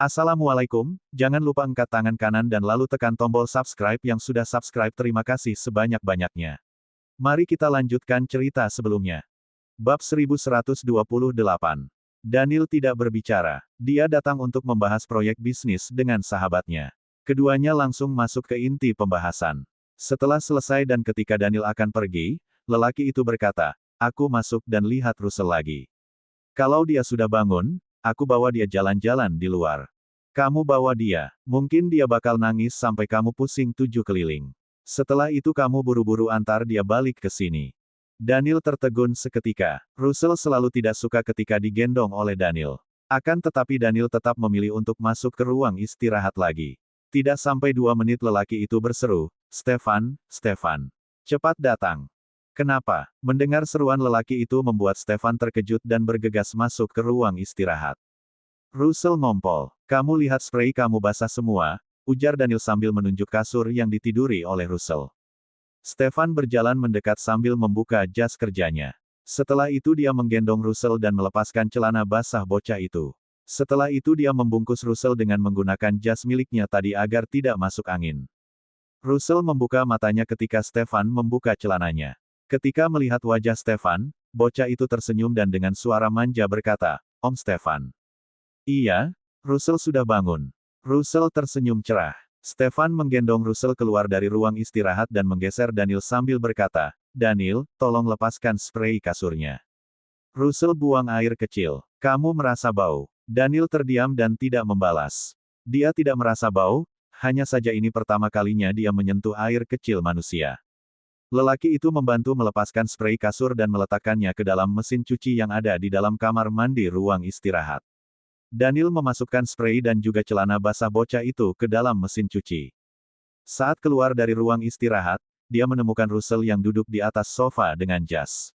Assalamualaikum, jangan lupa angkat tangan kanan dan lalu tekan tombol subscribe yang sudah subscribe. Terima kasih sebanyak-banyaknya. Mari kita lanjutkan cerita sebelumnya. Bab 1128. Daniel tidak berbicara. Dia datang untuk membahas proyek bisnis dengan sahabatnya. Keduanya langsung masuk ke inti pembahasan. Setelah selesai dan ketika Daniel akan pergi, lelaki itu berkata, "Aku masuk dan lihat Russell lagi. Kalau dia sudah bangun, aku bawa dia jalan-jalan di luar. Kamu bawa dia, mungkin dia bakal nangis sampai kamu pusing 7 keliling. Setelah itu kamu buru-buru antar dia balik ke sini." Daniel tertegun seketika. Russell selalu tidak suka ketika digendong oleh Daniel. Akan tetapi Daniel tetap memilih untuk masuk ke ruang istirahat lagi. Tidak sampai 2 menit lelaki itu berseru, "Stefan, Stefan. Cepat datang." Kenapa? Mendengar seruan lelaki itu membuat Stefan terkejut dan bergegas masuk ke ruang istirahat. Russell ngompol. "Kamu lihat spray kamu basah semua," ujar Daniel sambil menunjuk kasur yang ditiduri oleh Russell. Stefan berjalan mendekat sambil membuka jas kerjanya. Setelah itu dia menggendong Russell dan melepaskan celana basah bocah itu. Setelah itu dia membungkus Russell dengan menggunakan jas miliknya tadi agar tidak masuk angin. Russell membuka matanya ketika Stefan membuka celananya. Ketika melihat wajah Stefan, bocah itu tersenyum dan dengan suara manja berkata, "Om Stefan." "Iya, Russell sudah bangun." Russell tersenyum cerah. Stefan menggendong Russell keluar dari ruang istirahat dan menggeser Daniel sambil berkata, "Daniel, tolong lepaskan spray kasurnya." Russell buang air kecil. "Kamu merasa bau?" Daniel terdiam dan tidak membalas. Dia tidak merasa bau, hanya saja ini pertama kalinya dia menyentuh air kecil manusia. Lelaki itu membantu melepaskan spray kasur dan meletakkannya ke dalam mesin cuci yang ada di dalam kamar mandi ruang istirahat. Daniel memasukkan spray dan juga celana basah bocah itu ke dalam mesin cuci. Saat keluar dari ruang istirahat, dia menemukan Russell yang duduk di atas sofa dengan jas.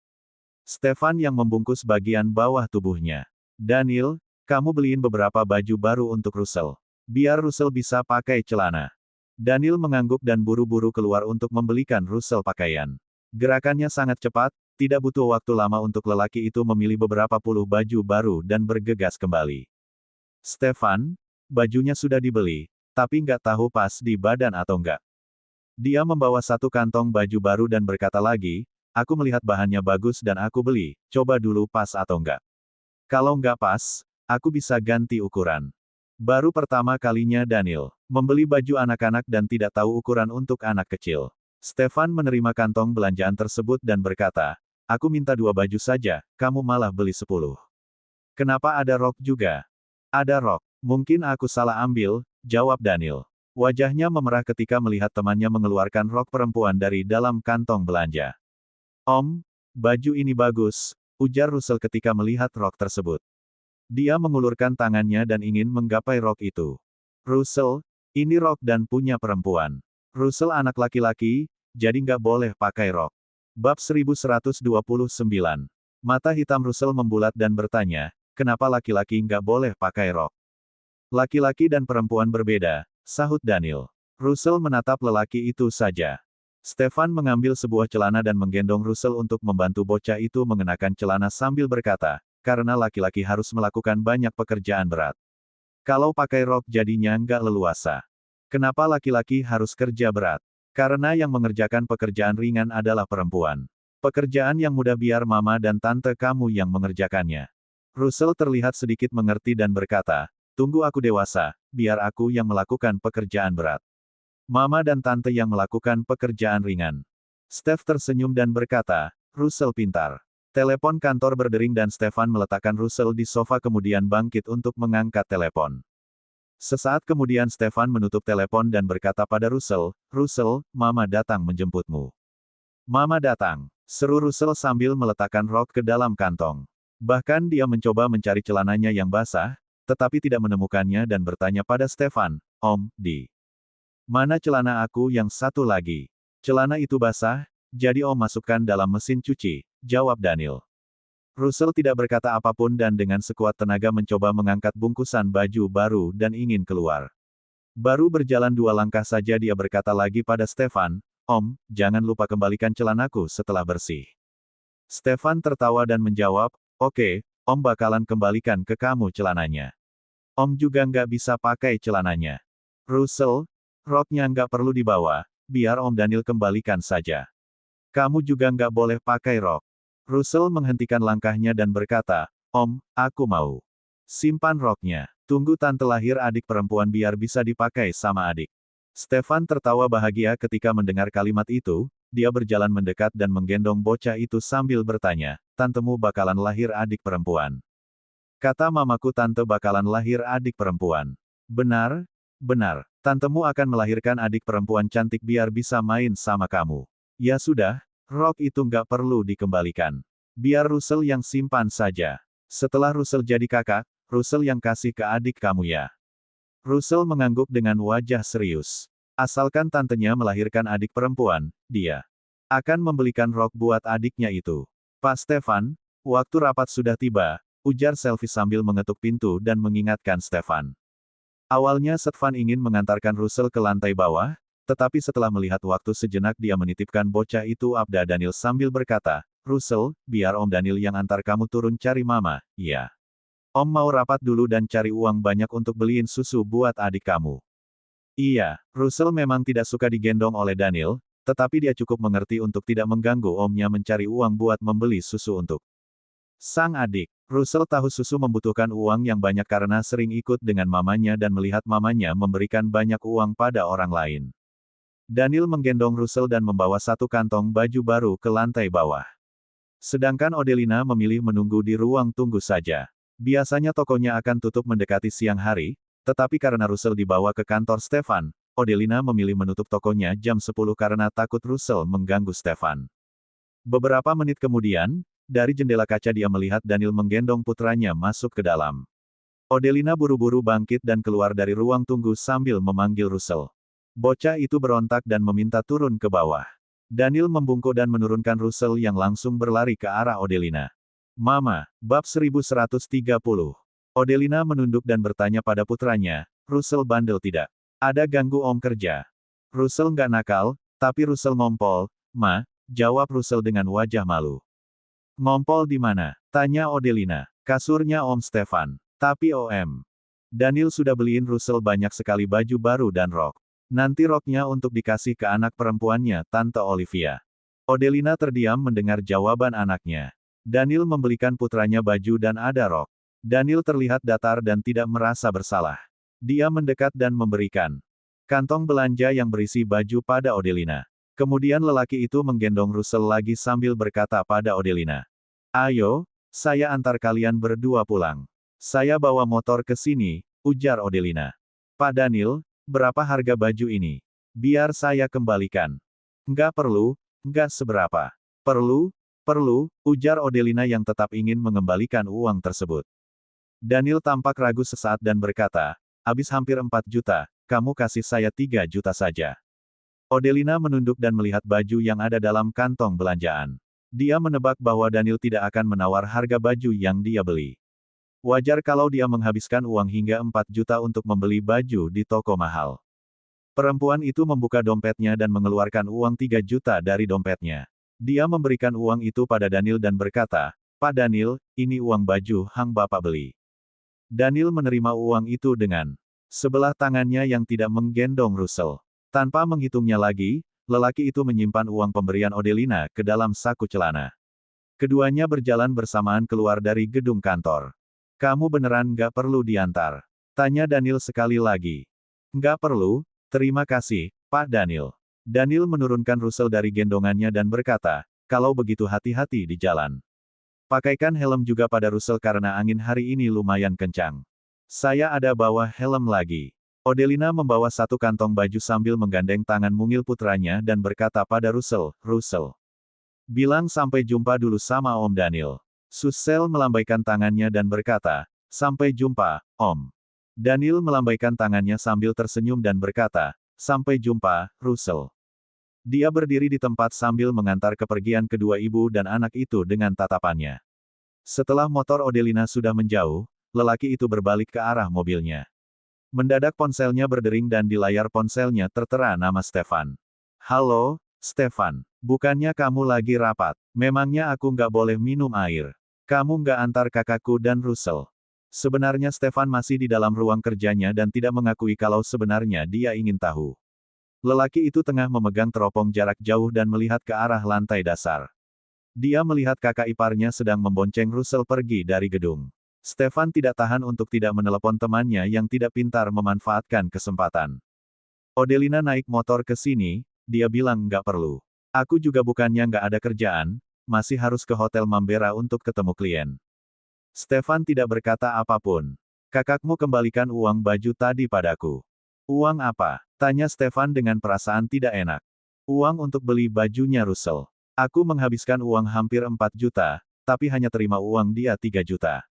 Stefan yang membungkus bagian bawah tubuhnya. "Daniel, kamu beliin beberapa baju baru untuk Russell. Biar Russell bisa pakai celana." Daniel mengangguk dan buru-buru keluar untuk membelikan Russell pakaian. Gerakannya sangat cepat, tidak butuh waktu lama untuk lelaki itu memilih beberapa puluh baju baru dan bergegas kembali. "Stefan, bajunya sudah dibeli, tapi nggak tahu pas di badan atau enggak." Dia membawa satu kantong baju baru dan berkata lagi, "Aku melihat bahannya bagus dan aku beli, coba dulu pas atau enggak. Kalau nggak pas, aku bisa ganti ukuran." Baru pertama kalinya Daniel membeli baju anak-anak dan tidak tahu ukuran untuk anak kecil. Stefan menerima kantong belanjaan tersebut dan berkata, "Aku minta 2 baju saja, kamu malah beli 10. Kenapa ada rok juga?" "Ada rok. Mungkin aku salah ambil," jawab Daniel. Wajahnya memerah ketika melihat temannya mengeluarkan rok perempuan dari dalam kantong belanja. "Om, baju ini bagus," ujar Russell ketika melihat rok tersebut. Dia mengulurkan tangannya dan ingin menggapai rok itu. "Russell, ini rok dan punya perempuan. Russell anak laki-laki, jadi nggak boleh pakai rok." Bab 1129. Mata hitam Russell membulat dan bertanya, "Kenapa laki-laki nggak boleh pakai rok?" "Laki-laki dan perempuan berbeda," sahut Daniel. Russell menatap lelaki itu saja. Stefan mengambil sebuah celana dan menggendong Russell untuk membantu bocah itu mengenakan celana sambil berkata, "Karena laki-laki harus melakukan banyak pekerjaan berat. Kalau pakai rok jadinya nggak leluasa." "Kenapa laki-laki harus kerja berat?" "Karena yang mengerjakan pekerjaan ringan adalah perempuan. Pekerjaan yang mudah biar mama dan tante kamu yang mengerjakannya." Russell terlihat sedikit mengerti dan berkata, "Tunggu aku dewasa, biar aku yang melakukan pekerjaan berat. Mama dan tante yang melakukan pekerjaan ringan." Steph tersenyum dan berkata, "Russell pintar." Telepon kantor berdering dan Stefan meletakkan Russell di sofa kemudian bangkit untuk mengangkat telepon. Sesaat kemudian Stefan menutup telepon dan berkata pada Russell, "Russell, Mama datang menjemputmu." "Mama datang," seru Russell sambil meletakkan rok ke dalam kantong. Bahkan dia mencoba mencari celananya yang basah, tetapi tidak menemukannya dan bertanya pada Stefan, "Om, di mana celana aku yang satu lagi?" "Celana itu basah, jadi Om masukkan dalam mesin cuci," jawab Daniel. Russell tidak berkata apapun dan dengan sekuat tenaga mencoba mengangkat bungkusan baju baru dan ingin keluar. Baru berjalan 2 langkah saja dia berkata lagi pada Stefan, "Om, jangan lupa kembalikan celanaku setelah bersih." Stefan tertawa dan menjawab, "Oke, Om bakalan kembalikan ke kamu celananya." Om juga nggak bisa pakai celananya. Russell, roknya nggak perlu dibawa, biar Om Daniel kembalikan saja. Kamu juga nggak boleh pakai rok. Russell menghentikan langkahnya dan berkata, Om, aku mau. Simpan roknya. Tunggu tante lahir adik perempuan biar bisa dipakai sama adik. Stefan tertawa bahagia ketika mendengar kalimat itu, dia berjalan mendekat dan menggendong bocah itu sambil bertanya, tantemu bakalan lahir adik perempuan. Kata mamaku tante bakalan lahir adik perempuan. Benar? Benar. Tantemu akan melahirkan adik perempuan cantik biar bisa main sama kamu. Ya sudah, rok itu nggak perlu dikembalikan. Biar Russell yang simpan saja. Setelah Russell jadi kakak, Russell yang kasih ke adik kamu ya. Russell mengangguk dengan wajah serius. Asalkan tantenya melahirkan adik perempuan, dia akan membelikan rok buat adiknya itu. Pak Stefan, waktu rapat sudah tiba, ujar Selvi sambil mengetuk pintu dan mengingatkan Stefan. Awalnya Stefan ingin mengantarkan Russell ke lantai bawah, tetapi setelah melihat waktu sejenak dia menitipkan bocah itu Abda Daniel sambil berkata, Russell, biar Om Daniel yang antar kamu turun cari mama, ya. Om mau rapat dulu dan cari uang banyak untuk beliin susu buat adik kamu. Iya, Russell memang tidak suka digendong oleh Daniel, tetapi dia cukup mengerti untuk tidak mengganggu omnya mencari uang buat membeli susu untuk sang adik. Russell tahu susu membutuhkan uang yang banyak karena sering ikut dengan mamanya dan melihat mamanya memberikan banyak uang pada orang lain. Daniel menggendong Russell dan membawa satu kantong baju baru ke lantai bawah. Sedangkan Odelina memilih menunggu di ruang tunggu saja. Biasanya tokonya akan tutup mendekati siang hari, tetapi karena Russell dibawa ke kantor Stefan, Odelina memilih menutup tokonya jam 10 karena takut Russell mengganggu Stefan. Beberapa menit kemudian, dari jendela kaca dia melihat Daniel menggendong putranya masuk ke dalam. Odelina buru-buru bangkit dan keluar dari ruang tunggu sambil memanggil Russell. Bocah itu berontak dan meminta turun ke bawah. Daniel membungkuk dan menurunkan Russell yang langsung berlari ke arah Odelina. Mama, bab 1130. Odelina menunduk dan bertanya pada putranya, Russell bandel tidak? Ada ganggu om kerja? Russell nggak nakal, tapi Russell ngompol, Ma, jawab Russell dengan wajah malu. Ngompol di mana? Tanya Odelina. Kasurnya Om Stefan. Tapi OM. Daniel sudah beliin Russell banyak sekali baju baru dan rok. Nanti roknya untuk dikasih ke anak perempuannya, Tante Olivia. Odelina terdiam mendengar jawaban anaknya. Daniel membelikan putranya baju dan ada rok. Daniel terlihat datar dan tidak merasa bersalah. Dia mendekat dan memberikan kantong belanja yang berisi baju pada Odelina. Kemudian lelaki itu menggendong Russell lagi sambil berkata pada Odelina. Ayo, saya antar kalian berdua pulang. Saya bawa motor ke sini, ujar Odelina. Pak Daniel, berapa harga baju ini? Biar saya kembalikan. Nggak perlu, nggak seberapa. Perlu, ujar Odelina yang tetap ingin mengembalikan uang tersebut. Daniel tampak ragu sesaat dan berkata, habis hampir 4 juta, kamu kasih saya 3 juta saja. Odelina menunduk dan melihat baju yang ada dalam kantong belanjaan. Dia menebak bahwa Daniel tidak akan menawar harga baju yang dia beli. Wajar kalau dia menghabiskan uang hingga 4 juta untuk membeli baju di toko mahal. Perempuan itu membuka dompetnya dan mengeluarkan uang 3 juta dari dompetnya. Dia memberikan uang itu pada Daniel dan berkata, Pak Daniel, ini uang baju yang Bapak beli. Daniel menerima uang itu dengan sebelah tangannya yang tidak menggendong Russell. Tanpa menghitungnya lagi, lelaki itu menyimpan uang pemberian Odelina ke dalam saku celana. Keduanya berjalan bersamaan keluar dari gedung kantor. Kamu beneran nggak perlu diantar? Tanya Daniel sekali lagi. Nggak perlu, terima kasih, Pak Daniel. Daniel menurunkan Russell dari gendongannya dan berkata, kalau begitu hati-hati di jalan. Pakaikan helm juga pada Russell karena angin hari ini lumayan kencang. Saya ada bawa helm lagi. Odelina membawa satu kantong baju sambil menggandeng tangan mungil putranya dan berkata pada Russell, Russell. Bilang sampai jumpa dulu sama Om Daniel. Russell melambaikan tangannya dan berkata, sampai jumpa, Om. Daniel melambaikan tangannya sambil tersenyum dan berkata, sampai jumpa, Russell. Dia berdiri di tempat sambil mengantar kepergian kedua ibu dan anak itu dengan tatapannya. Setelah motor Odelina sudah menjauh, lelaki itu berbalik ke arah mobilnya. Mendadak ponselnya berdering dan di layar ponselnya tertera nama Stefan. Halo, Stefan. Bukannya kamu lagi rapat? Memangnya aku nggak boleh minum air? Kamu nggak antar kakakku dan Russell? Sebenarnya Stefan masih di dalam ruang kerjanya dan tidak mengakui kalau sebenarnya dia ingin tahu. Lelaki itu tengah memegang teropong jarak jauh dan melihat ke arah lantai dasar. Dia melihat kakak iparnya sedang membonceng Russell pergi dari gedung. Stefan tidak tahan untuk tidak menelepon temannya yang tidak pintar memanfaatkan kesempatan. Odelina naik motor ke sini, dia bilang nggak perlu. Aku juga bukannya nggak ada kerjaan, masih harus ke Hotel Mambera untuk ketemu klien. Stefan tidak berkata apapun. Kakakmu kembalikan uang baju tadi padaku. Uang apa? Tanya Stefan dengan perasaan tidak enak. Uang untuk beli bajunya Russell. Aku menghabiskan uang hampir 4 juta, tapi hanya terima uang dia 3 juta.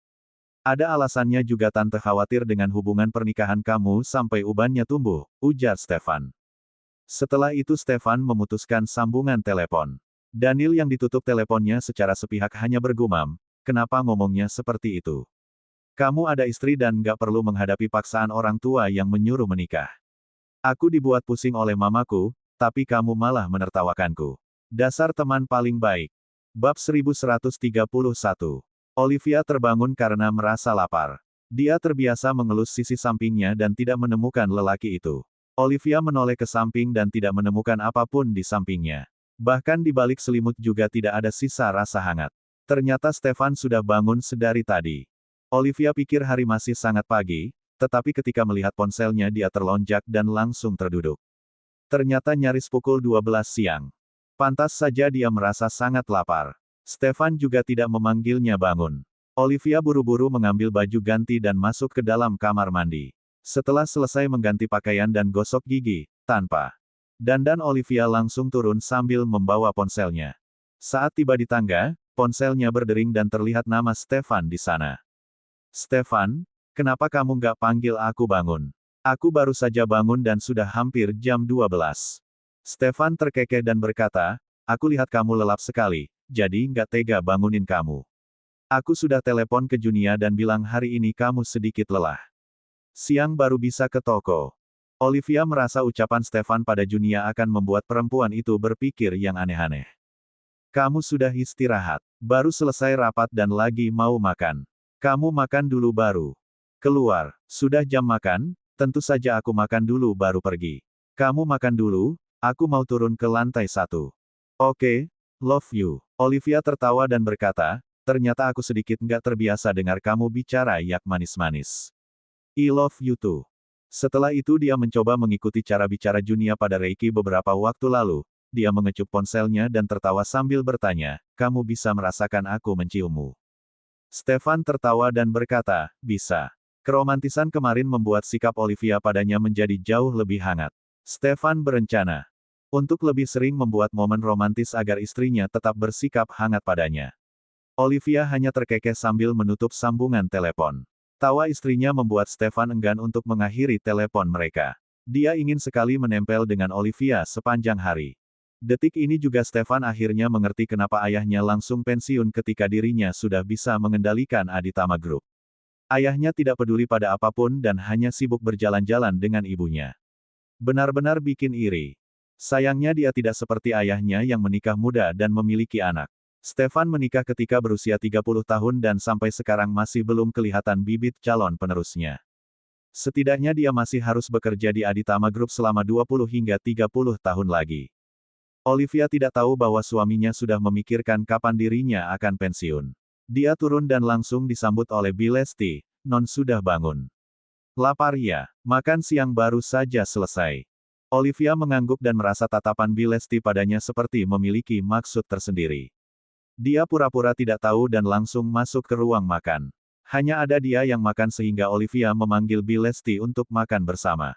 Ada alasannya juga tante khawatir dengan hubungan pernikahan kamu sampai ubannya tumbuh, ujar Stefan. Setelah itu Stefan memutuskan sambungan telepon. Daniel yang ditutup teleponnya secara sepihak hanya bergumam, kenapa ngomongnya seperti itu? Kamu ada istri dan nggak perlu menghadapi paksaan orang tua yang menyuruh menikah. Aku dibuat pusing oleh mamaku, tapi kamu malah menertawakanku. Dasar teman paling baik. Bab 1131. Olivia terbangun karena merasa lapar. Dia terbiasa mengelus sisi sampingnya dan tidak menemukan lelaki itu. Olivia menoleh ke samping dan tidak menemukan apapun di sampingnya. Bahkan di balik selimut juga tidak ada sisa rasa hangat. Ternyata Stefan sudah bangun sedari tadi. Olivia pikir hari masih sangat pagi, tetapi ketika melihat ponselnya dia terlonjak dan langsung terduduk. Ternyata nyaris pukul 12 siang. Pantas saja dia merasa sangat lapar. Stefan juga tidak memanggilnya bangun. Olivia buru-buru mengambil baju ganti dan masuk ke dalam kamar mandi. Setelah selesai mengganti pakaian dan gosok gigi, tanpa dandan Olivia langsung turun sambil membawa ponselnya. Saat tiba di tangga, ponselnya berdering dan terlihat nama Stefan di sana. Stefan, kenapa kamu nggak panggil aku bangun? Aku baru saja bangun dan sudah hampir jam 12. Stefan terkekeh dan berkata, aku lihat kamu lelap sekali, jadi nggak tega bangunin kamu. Aku sudah telepon ke Junia dan bilang hari ini kamu sedikit lelah. Siang baru bisa ke toko. Olivia merasa ucapan Stefan pada Junia akan membuat perempuan itu berpikir yang aneh-aneh. Kamu sudah istirahat, baru selesai rapat dan lagi mau makan. Kamu makan dulu baru keluar. Sudah jam makan, tentu saja aku makan dulu baru pergi. Kamu makan dulu, aku mau turun ke lantai 1. Oke, love you. Olivia tertawa dan berkata, ternyata aku sedikit nggak terbiasa dengar kamu bicara yak manis-manis. I love you too. Setelah itu dia mencoba mengikuti cara bicara Junia pada Reiki beberapa waktu lalu. Dia mengecup ponselnya dan tertawa sambil bertanya, kamu bisa merasakan aku menciummu. Stefan tertawa dan berkata, bisa. Keromantisan kemarin membuat sikap Olivia padanya menjadi jauh lebih hangat. Stefan berencana untuk lebih sering membuat momen romantis agar istrinya tetap bersikap hangat padanya. Olivia hanya terkekeh sambil menutup sambungan telepon. Tawa istrinya membuat Stefan enggan untuk mengakhiri telepon mereka. Dia ingin sekali menempel dengan Olivia sepanjang hari. Detik ini juga Stefan akhirnya mengerti kenapa ayahnya langsung pensiun ketika dirinya sudah bisa mengendalikan Aditama Group. Ayahnya tidak peduli pada apapun dan hanya sibuk berjalan-jalan dengan ibunya. Benar-benar bikin iri. Sayangnya dia tidak seperti ayahnya yang menikah muda dan memiliki anak. Stefan menikah ketika berusia 30 tahun dan sampai sekarang masih belum kelihatan bibit calon penerusnya. Setidaknya dia masih harus bekerja di Aditama Group selama 20 hingga 30 tahun lagi. Olivia tidak tahu bahwa suaminya sudah memikirkan kapan dirinya akan pensiun. Dia turun dan langsung disambut oleh Bilesti, non sudah bangun. Lapar ya, makan siang baru saja selesai. Olivia mengangguk dan merasa tatapan Bilesti padanya seperti memiliki maksud tersendiri. Dia pura-pura tidak tahu dan langsung masuk ke ruang makan. Hanya ada dia yang makan sehingga Olivia memanggil Bilesti untuk makan bersama.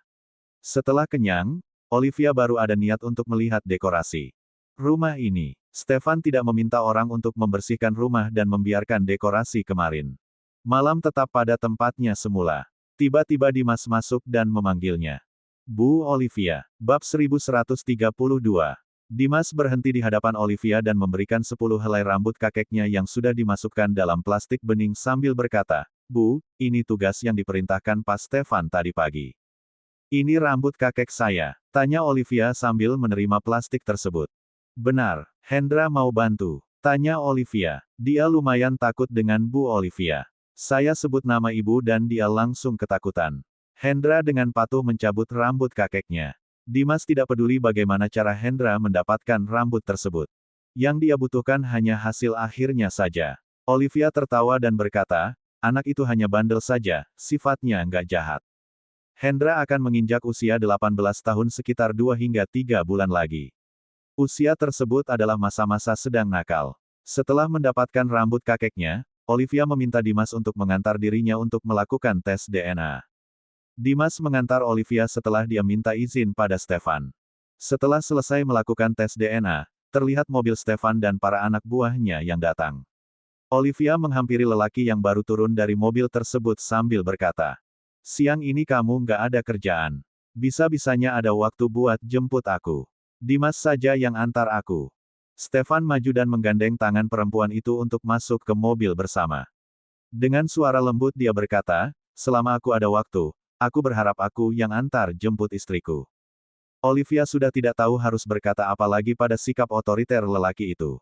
Setelah kenyang, Olivia baru ada niat untuk melihat dekorasi rumah ini. Stefan tidak meminta orang untuk membersihkan rumah dan membiarkan dekorasi kemarin malam tetap pada tempatnya semula. Tiba-tiba Dimas masuk dan memanggilnya. Bu Olivia, bab 1132. Dimas berhenti di hadapan Olivia dan memberikan 10 helai rambut kakeknya yang sudah dimasukkan dalam plastik bening sambil berkata, Bu, ini tugas yang diperintahkan Pak Stefan tadi pagi. Ini rambut kakek saya, tanya Olivia sambil menerima plastik tersebut. Benar, Hendra mau bantu, tanya Olivia. Dia lumayan takut dengan Bu Olivia. Saya sebut nama ibu dan dia langsung ketakutan. Hendra dengan patuh mencabut rambut kakeknya. Dimas tidak peduli bagaimana cara Hendra mendapatkan rambut tersebut. Yang dia butuhkan hanya hasil akhirnya saja. Olivia tertawa dan berkata, anak itu hanya bandel saja, sifatnya nggak jahat. Hendra akan menginjak usia 18 tahun sekitar 2 hingga 3 bulan lagi. Usia tersebut adalah masa-masa sedang nakal. Setelah mendapatkan rambut kakeknya, Olivia meminta Dimas untuk mengantar dirinya untuk melakukan tes DNA. Dimas mengantar Olivia setelah dia minta izin pada Stefan. Setelah selesai melakukan tes DNA, terlihat mobil Stefan dan para anak buahnya yang datang. Olivia menghampiri lelaki yang baru turun dari mobil tersebut sambil berkata, siang ini kamu nggak ada kerjaan. Bisa-bisanya ada waktu buat jemput aku. Dimas saja yang antar aku. Stefan maju dan menggandeng tangan perempuan itu untuk masuk ke mobil bersama. Dengan suara lembut dia berkata, selama aku ada waktu, aku berharap aku yang antar jemput istriku. Olivia sudah tidak tahu harus berkata apa lagi pada sikap otoriter lelaki itu.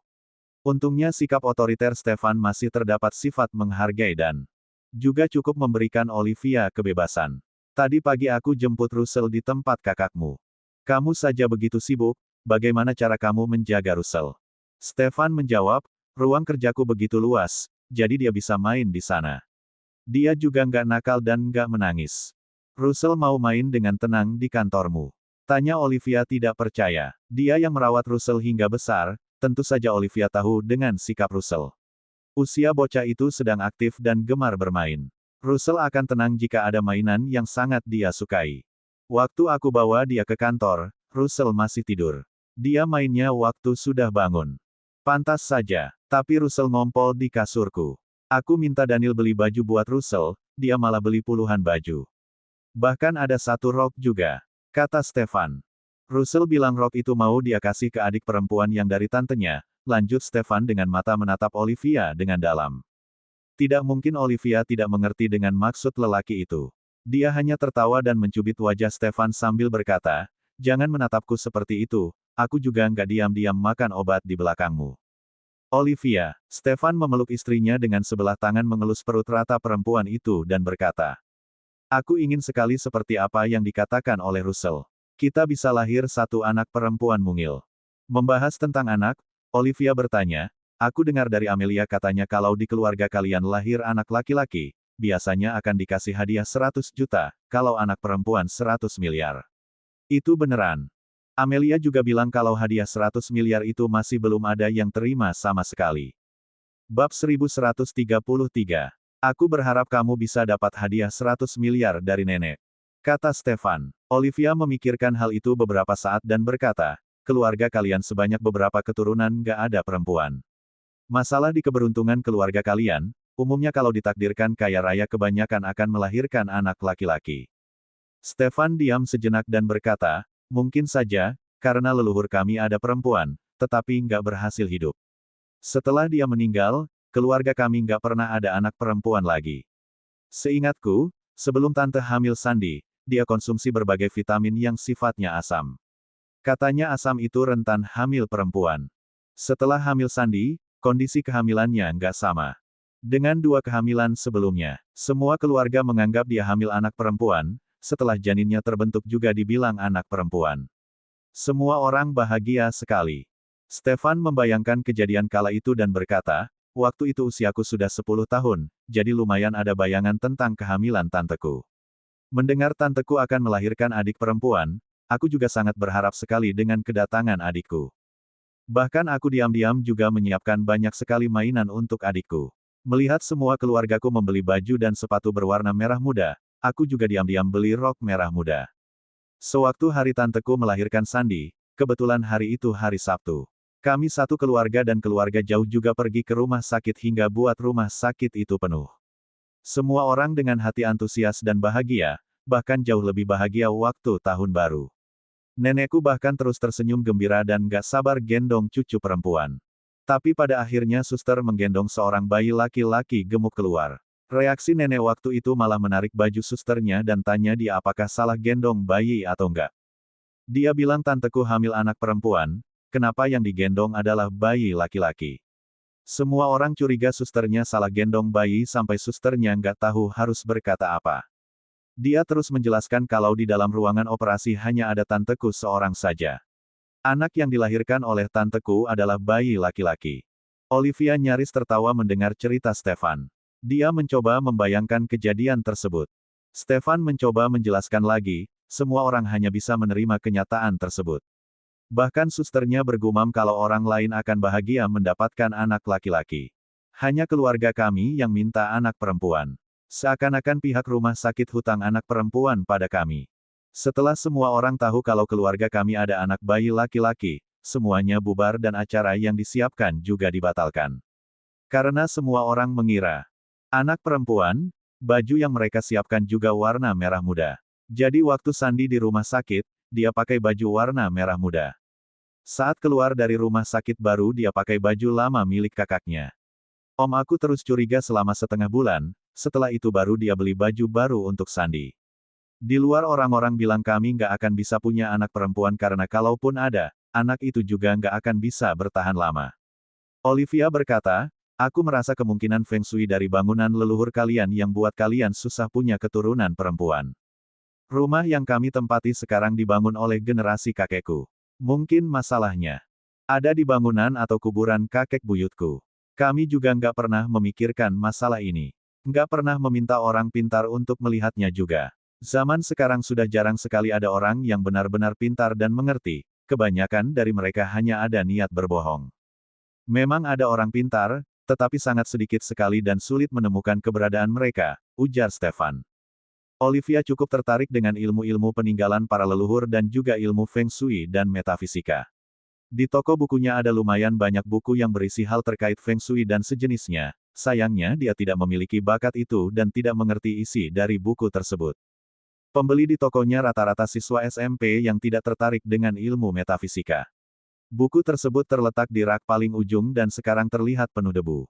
Untungnya sikap otoriter Stefan masih terdapat sifat menghargai dan juga cukup memberikan Olivia kebebasan. Tadi pagi aku jemput Russell di tempat kakakmu. Kamu saja begitu sibuk, bagaimana cara kamu menjaga Russell? Stefan menjawab, ruang kerjaku begitu luas, jadi dia bisa main di sana. Dia juga nggak nakal dan nggak menangis. Russell mau main dengan tenang di kantormu. Tanya Olivia tidak percaya. Dia yang merawat Russell hingga besar, tentu saja Olivia tahu dengan sikap Russell. Usia bocah itu sedang aktif dan gemar bermain. Russell akan tenang jika ada mainan yang sangat dia sukai. Waktu aku bawa dia ke kantor, Russell masih tidur. Dia mainnya waktu sudah bangun. Pantas saja, tapi Russell ngompol di kasurku. Aku minta Daniel beli baju buat Russell, dia malah beli puluhan baju. Bahkan ada satu rok juga. Kata Stefan. Russell bilang rok itu mau dia kasih ke adik perempuan yang dari tantenya, lanjut Stefan dengan mata menatap Olivia dengan dalam. Tidak mungkin Olivia tidak mengerti dengan maksud lelaki itu. Dia hanya tertawa dan mencubit wajah Stefan sambil berkata, jangan menatapku seperti itu, aku juga nggak diam-diam makan obat di belakangmu. Olivia, Stefan memeluk istrinya dengan sebelah tangan mengelus perut rata perempuan itu dan berkata, aku ingin sekali seperti apa yang dikatakan oleh Russell. Kita bisa lahir satu anak perempuan mungil. Membahas tentang anak, Olivia bertanya, aku dengar dari Amelia katanya kalau di keluarga kalian lahir anak laki-laki, biasanya akan dikasih hadiah 100 juta, kalau anak perempuan 100 miliar. Itu beneran. Amelia juga bilang kalau hadiah 100 miliar itu masih belum ada yang terima sama sekali. Bab 1133. Aku berharap kamu bisa dapat hadiah 100 miliar dari nenek. Kata Stefan. Olivia memikirkan hal itu beberapa saat dan berkata, keluarga kalian sebanyak beberapa keturunan nggak ada perempuan. Masalah di keberuntungan keluarga kalian, umumnya kalau ditakdirkan kaya raya kebanyakan akan melahirkan anak laki-laki. Stefan diam sejenak dan berkata, mungkin saja, karena leluhur kami ada perempuan, tetapi nggak berhasil hidup. Setelah dia meninggal, keluarga kami nggak pernah ada anak perempuan lagi. Seingatku, sebelum tante hamil Sandy, dia konsumsi berbagai vitamin yang sifatnya asam. Katanya asam itu rentan hamil perempuan. Setelah hamil Sandy, kondisi kehamilannya nggak sama dengan 2 kehamilan sebelumnya. Semua keluarga menganggap dia hamil anak perempuan, setelah janinnya terbentuk juga dibilang anak perempuan. Semua orang bahagia sekali. Stefan membayangkan kejadian kala itu dan berkata, waktu itu usiaku sudah 10 tahun, jadi lumayan ada bayangan tentang kehamilan tanteku. Mendengar tanteku akan melahirkan adik perempuan, aku juga sangat berharap sekali dengan kedatangan adikku. Bahkan aku diam-diam juga menyiapkan banyak sekali mainan untuk adikku. Melihat semua keluargaku membeli baju dan sepatu berwarna merah muda, aku juga diam-diam beli rok merah muda. Sewaktu hari tanteku melahirkan Sandy, kebetulan hari itu hari Sabtu. Kami satu keluarga dan keluarga jauh juga pergi ke rumah sakit hingga buat rumah sakit itu penuh. Semua orang dengan hati antusias dan bahagia, bahkan jauh lebih bahagia waktu tahun baru. Nenekku bahkan terus tersenyum gembira dan gak sabar gendong cucu perempuan. Tapi pada akhirnya suster menggendong seorang bayi laki-laki gemuk keluar. Reaksi nenek waktu itu malah menarik baju susternya dan tanya dia apakah salah gendong bayi atau enggak. Dia bilang tanteku hamil anak perempuan, kenapa yang digendong adalah bayi laki-laki. Semua orang curiga susternya salah gendong bayi sampai susternya nggak tahu harus berkata apa. Dia terus menjelaskan kalau di dalam ruangan operasi hanya ada tanteku seorang saja. Anak yang dilahirkan oleh tanteku adalah bayi laki-laki. Olivia nyaris tertawa mendengar cerita Stefan. Dia mencoba membayangkan kejadian tersebut. Stefan mencoba menjelaskan lagi, semua orang hanya bisa menerima kenyataan tersebut. Bahkan susternya bergumam kalau orang lain akan bahagia mendapatkan anak laki-laki. Hanya keluarga kami yang minta anak perempuan. Seakan-akan pihak rumah sakit hutang anak perempuan pada kami. Setelah semua orang tahu kalau keluarga kami ada anak bayi laki-laki, semuanya bubar dan acara yang disiapkan juga dibatalkan. Karena semua orang mengira anak perempuan, baju yang mereka siapkan juga warna merah muda. Jadi waktu Sandy di rumah sakit, dia pakai baju warna merah muda. Saat keluar dari rumah sakit baru dia pakai baju lama milik kakaknya. Om aku terus curiga selama setengah bulan, setelah itu baru dia beli baju baru untuk Sandy. Di luar orang-orang bilang kami nggak akan bisa punya anak perempuan karena kalaupun ada, anak itu juga nggak akan bisa bertahan lama. Olivia berkata, aku merasa kemungkinan Feng Shui dari bangunan leluhur kalian yang buat kalian susah punya keturunan perempuan. Rumah yang kami tempati sekarang dibangun oleh generasi kakekku. Mungkin masalahnya ada di bangunan atau kuburan kakek buyutku. Kami juga nggak pernah memikirkan masalah ini. Nggak pernah meminta orang pintar untuk melihatnya juga. Zaman sekarang sudah jarang sekali ada orang yang benar-benar pintar dan mengerti. Kebanyakan dari mereka hanya ada niat berbohong. Memang ada orang pintar, tetapi sangat sedikit sekali dan sulit menemukan keberadaan mereka, ujar Stefan. Olivia cukup tertarik dengan ilmu-ilmu peninggalan para leluhur dan juga ilmu Feng Shui dan metafisika. Di toko bukunya ada lumayan banyak buku yang berisi hal terkait Feng Shui dan sejenisnya, sayangnya dia tidak memiliki bakat itu dan tidak mengerti isi dari buku tersebut. Pembeli di tokonya rata-rata siswa SMP yang tidak tertarik dengan ilmu metafisika. Buku tersebut terletak di rak paling ujung dan sekarang terlihat penuh debu.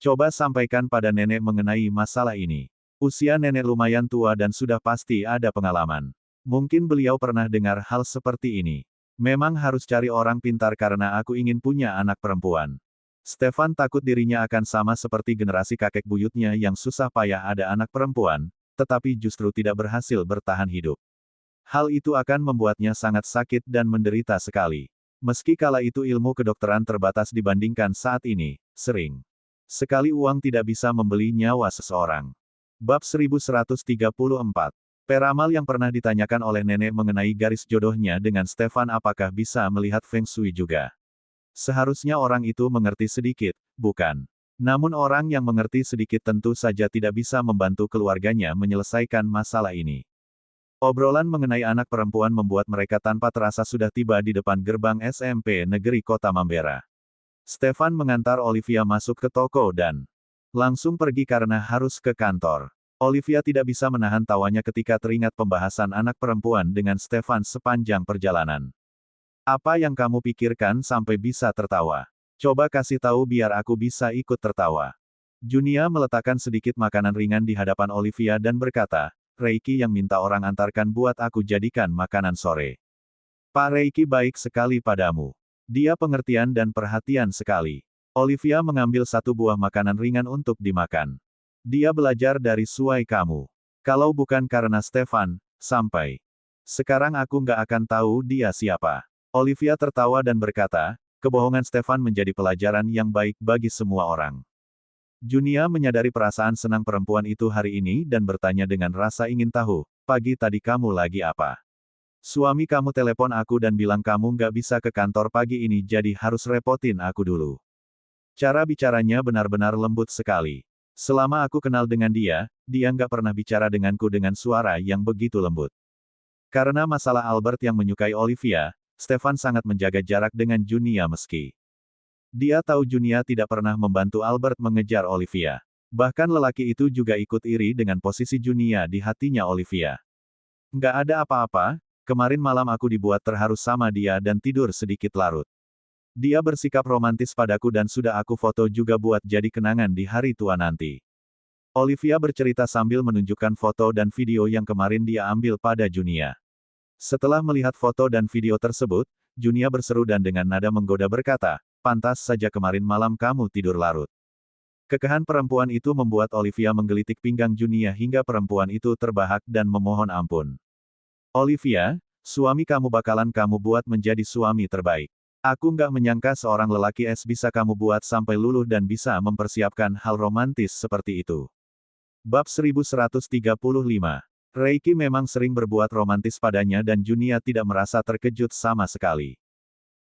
Coba sampaikan pada nenek mengenai masalah ini. Usia nenek lumayan tua dan sudah pasti ada pengalaman. Mungkin beliau pernah dengar hal seperti ini. Memang harus cari orang pintar karena aku ingin punya anak perempuan. Stefan takut dirinya akan sama seperti generasi kakek buyutnya yang susah payah ada anak perempuan, tetapi justru tidak berhasil bertahan hidup. Hal itu akan membuatnya sangat sakit dan menderita sekali. Meski kala itu ilmu kedokteran terbatas dibandingkan saat ini, sering sekali uang tidak bisa membeli nyawa seseorang. Bab 1134. Peramal yang pernah ditanyakan oleh nenek mengenai garis jodohnya dengan Stefan apakah bisa melihat Feng Shui juga. Seharusnya orang itu mengerti sedikit, bukan? Namun orang yang mengerti sedikit tentu saja tidak bisa membantu keluarganya menyelesaikan masalah ini. Obrolan mengenai anak perempuan membuat mereka tanpa terasa sudah tiba di depan gerbang SMP Negeri Kota Mambera. Stefan mengantar Olivia masuk ke toko dan langsung pergi karena harus ke kantor. Olivia tidak bisa menahan tawanya ketika teringat pembahasan anak perempuan dengan Stefan sepanjang perjalanan. Apa yang kamu pikirkan sampai bisa tertawa? Coba kasih tahu biar aku bisa ikut tertawa. Junia meletakkan sedikit makanan ringan di hadapan Olivia dan berkata, Reiki yang minta orang antarkan buat aku jadikan makanan sore. Pak Reiki baik sekali padamu. Dia pengertian dan perhatian sekali. Olivia mengambil satu buah makanan ringan untuk dimakan. Dia belajar dari suai kamu. Kalau bukan karena Stefan, sampai sekarang aku nggak akan tahu dia siapa. Olivia tertawa dan berkata, kebohongan Stefan menjadi pelajaran yang baik bagi semua orang. Junia menyadari perasaan senang perempuan itu hari ini dan bertanya dengan rasa ingin tahu, pagi tadi kamu lagi apa? Suami kamu telepon aku dan bilang kamu nggak bisa ke kantor pagi ini jadi harus repotin aku dulu. Cara bicaranya benar-benar lembut sekali. Selama aku kenal dengan dia nggak pernah bicara denganku dengan suara yang begitu lembut. Karena masalah Albert yang menyukai Olivia, Stefan sangat menjaga jarak dengan Junia meski dia tahu Junia tidak pernah membantu Albert mengejar Olivia. Bahkan lelaki itu juga ikut iri dengan posisi Junia di hatinya Olivia. Nggak ada apa-apa, kemarin malam aku dibuat terharu sama dia dan tidur sedikit larut. Dia bersikap romantis padaku dan sudah aku foto juga buat jadi kenangan di hari tua nanti. Olivia bercerita sambil menunjukkan foto dan video yang kemarin dia ambil pada Junia. Setelah melihat foto dan video tersebut, Junia berseru dan dengan nada menggoda berkata, pantas saja kemarin malam kamu tidur larut. Kekeh perempuan itu membuat Olivia menggelitik pinggang Junia hingga perempuan itu terbahak dan memohon ampun. Olivia, suami kamu bakalan kamu buat menjadi suami terbaik. Aku nggak menyangka seorang lelaki es bisa kamu buat sampai luluh dan bisa mempersiapkan hal romantis seperti itu. Bab 1135. Reiki memang sering berbuat romantis padanya dan Junia tidak merasa terkejut sama sekali.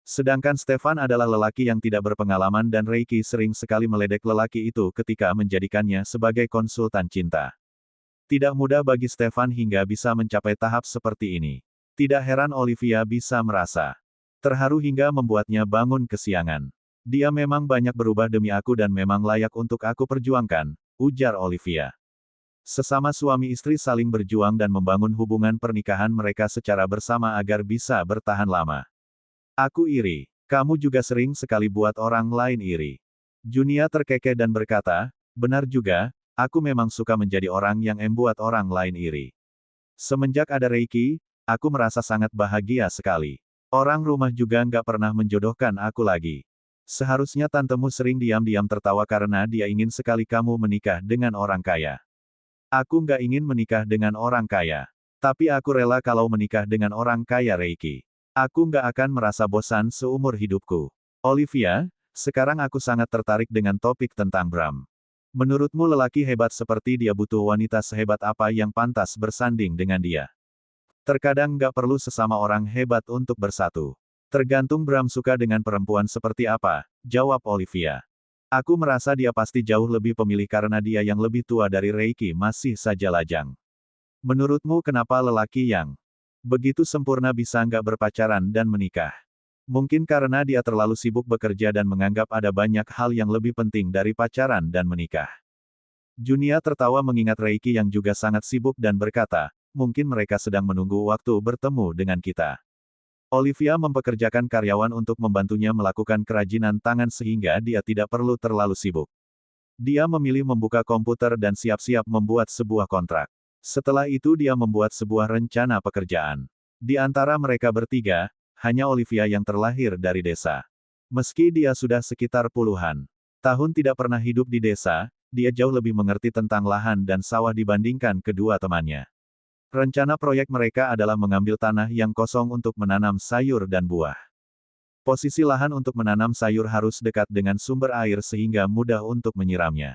Sedangkan Stefan adalah lelaki yang tidak berpengalaman dan Reiki sering sekali meledek lelaki itu ketika menjadikannya sebagai konsultan cinta. Tidak mudah bagi Stefan hingga bisa mencapai tahap seperti ini. Tidak heran Olivia bisa merasa terharu hingga membuatnya bangun kesiangan. Dia memang banyak berubah demi aku dan memang layak untuk aku perjuangkan, ujar Olivia. Sesama suami istri saling berjuang dan membangun hubungan pernikahan mereka secara bersama agar bisa bertahan lama. Aku iri. Kamu juga sering sekali buat orang lain iri. Junia terkekeh dan berkata, benar juga, aku memang suka menjadi orang yang membuat orang lain iri. Semenjak ada Reiki, aku merasa sangat bahagia sekali. Orang rumah juga nggak pernah menjodohkan aku lagi. Seharusnya tantemu sering diam-diam tertawa karena dia ingin sekali kamu menikah dengan orang kaya. Aku nggak ingin menikah dengan orang kaya. Tapi aku rela kalau menikah dengan orang kaya Reiki. Aku nggak akan merasa bosan seumur hidupku. Olivia, sekarang aku sangat tertarik dengan topik tentang Bram. Menurutmu lelaki hebat seperti dia butuh wanita sehebat apa yang pantas bersanding dengan dia? Terkadang nggak perlu sesama orang hebat untuk bersatu. Tergantung Bram suka dengan perempuan seperti apa, jawab Olivia. Aku merasa dia pasti jauh lebih pemilih karena dia yang lebih tua dari Reiki masih saja lajang. Menurutmu kenapa lelaki yang begitu sempurna bisa nggak berpacaran dan menikah? Mungkin karena dia terlalu sibuk bekerja dan menganggap ada banyak hal yang lebih penting dari pacaran dan menikah. Junia tertawa mengingat Reiki yang juga sangat sibuk dan berkata, mungkin mereka sedang menunggu waktu bertemu dengan kita. Olivia mempekerjakan karyawan untuk membantunya melakukan kerajinan tangan sehingga dia tidak perlu terlalu sibuk. Dia memilih membuka komputer dan siap-siap membuat sebuah kontrak. Setelah itu dia membuat sebuah rencana pekerjaan. Di antara mereka bertiga, hanya Olivia yang terlahir dari desa. Meski dia sudah sekitar puluhan tahun tidak pernah hidup di desa, dia jauh lebih mengerti tentang lahan dan sawah dibandingkan kedua temannya. Rencana proyek mereka adalah mengambil tanah yang kosong untuk menanam sayur dan buah. Posisi lahan untuk menanam sayur harus dekat dengan sumber air sehingga mudah untuk menyiramnya.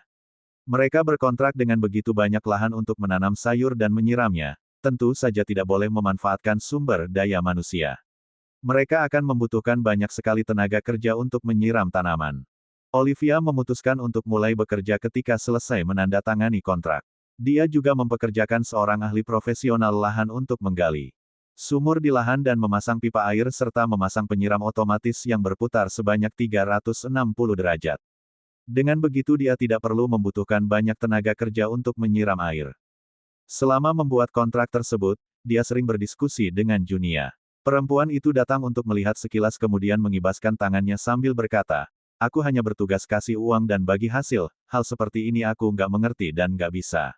Mereka berkontrak dengan begitu banyak lahan untuk menanam sayur dan menyiramnya, tentu saja tidak boleh memanfaatkan sumber daya manusia. Mereka akan membutuhkan banyak sekali tenaga kerja untuk menyiram tanaman. Olivia memutuskan untuk mulai bekerja ketika selesai menandatangani kontrak. Dia juga mempekerjakan seorang ahli profesional lahan untuk menggali sumur di lahan dan memasang pipa air serta memasang penyiram otomatis yang berputar sebanyak 360 derajat. Dengan begitu dia tidak perlu membutuhkan banyak tenaga kerja untuk menyiram air. Selama membuat kontrak tersebut, dia sering berdiskusi dengan Junia. Perempuan itu datang untuk melihat sekilas kemudian mengibaskan tangannya sambil berkata, aku hanya bertugas kasih uang dan bagi hasil, hal seperti ini aku nggak mengerti dan nggak bisa.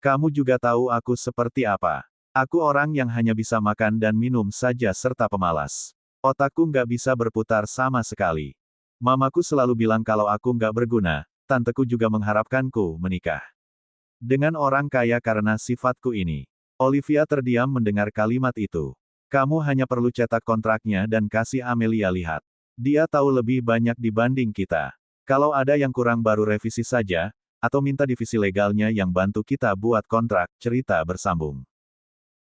Kamu juga tahu aku seperti apa. Aku orang yang hanya bisa makan dan minum saja serta pemalas. Otakku nggak bisa berputar sama sekali. Mamaku selalu bilang kalau aku nggak berguna, tanteku juga mengharapkanku menikah dengan orang kaya karena sifatku ini. Olivia terdiam mendengar kalimat itu. Kamu hanya perlu cetak kontraknya dan kasih Amelia lihat. Dia tahu lebih banyak dibanding kita. Kalau ada yang kurang baru revisi saja, atau minta divisi legalnya yang bantu kita buat kontrak, cerita bersambung.